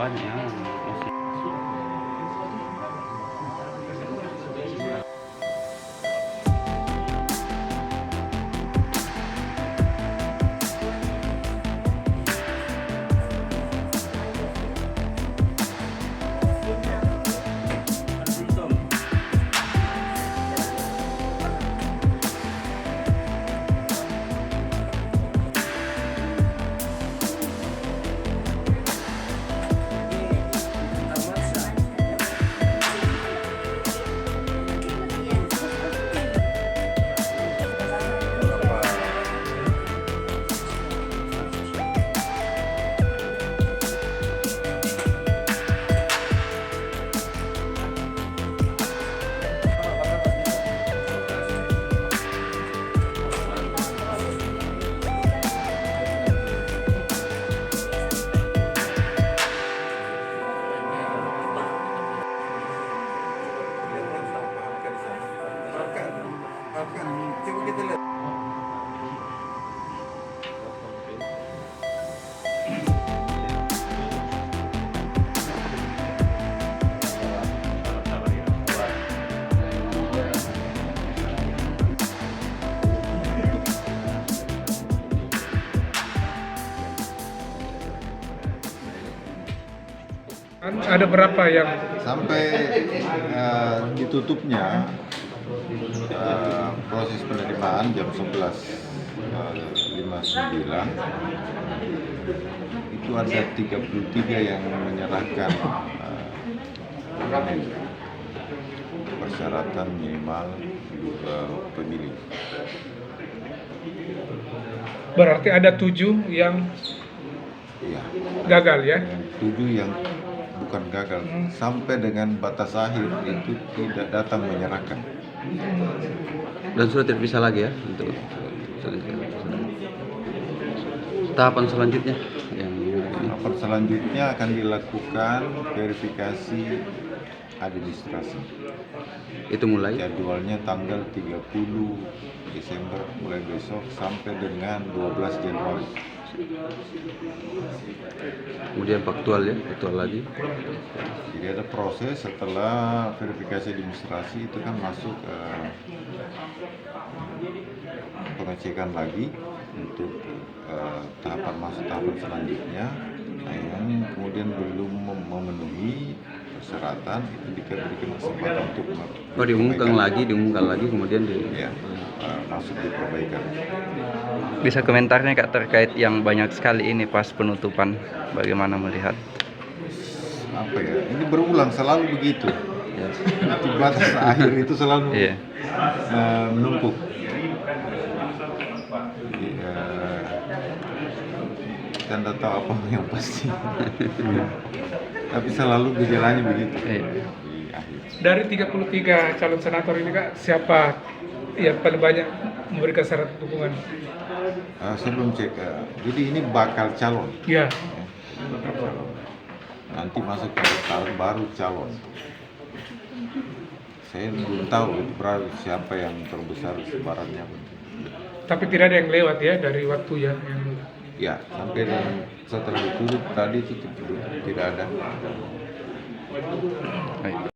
banyak yang masih. Coba kita lihat. Ada berapa yang Sampai ditutupnya proses penerimaan jam 11.59 itu ada 33 yang menyerahkan persyaratan minimal pemilih. berarti ada 7 yang Iya. gagal ya? Yang 7 yang bukan gagal sampai dengan batas akhir itu tidak datang menyerahkan. Dan sudah tidak bisa lagi ya untuk tahapan selanjutnya yang ini. Tahapan selanjutnya akan dilakukan verifikasi administrasi. Itu mulai Jadwalnya tanggal 30 Desember mulai besok sampai dengan 12 Januari. kemudian faktual lagi. Jadi ada proses setelah verifikasi administrasi itu kan masuk pengecekan lagi untuk tahapan selanjutnya. Nah, yang kemudian belum memenuhi persyaratan itu diberikan kesempatan untuk Diumumkan lagi kemudian masuk di perbaikan. Bisa komentarnya Kak terkait yang banyak sekali ini pas penutupan, bagaimana melihat? Apa ya? Ini berulang selalu begitu. Di batas akhir itu selalu Iya. menumpuk. Jadi, kita tidak tahu apa yang pasti. Tapi selalu gejalanya begitu. Iya. Di akhir. Dari 33 calon senator ini Kak, siapa yang paling banyak memberikan syarat dukungan? Saya belum cek. Jadi ini bakal calon. Ya, Bakal calon. Nanti masuk ke tahun baru calon. Saya belum tahu itu berapa siapa yang terbesar sebarannya. tapi tidak ada yang lewat ya dari waktu ya. Ya, sampai dan setelah ditutup tadi itu tidak ada. Baik.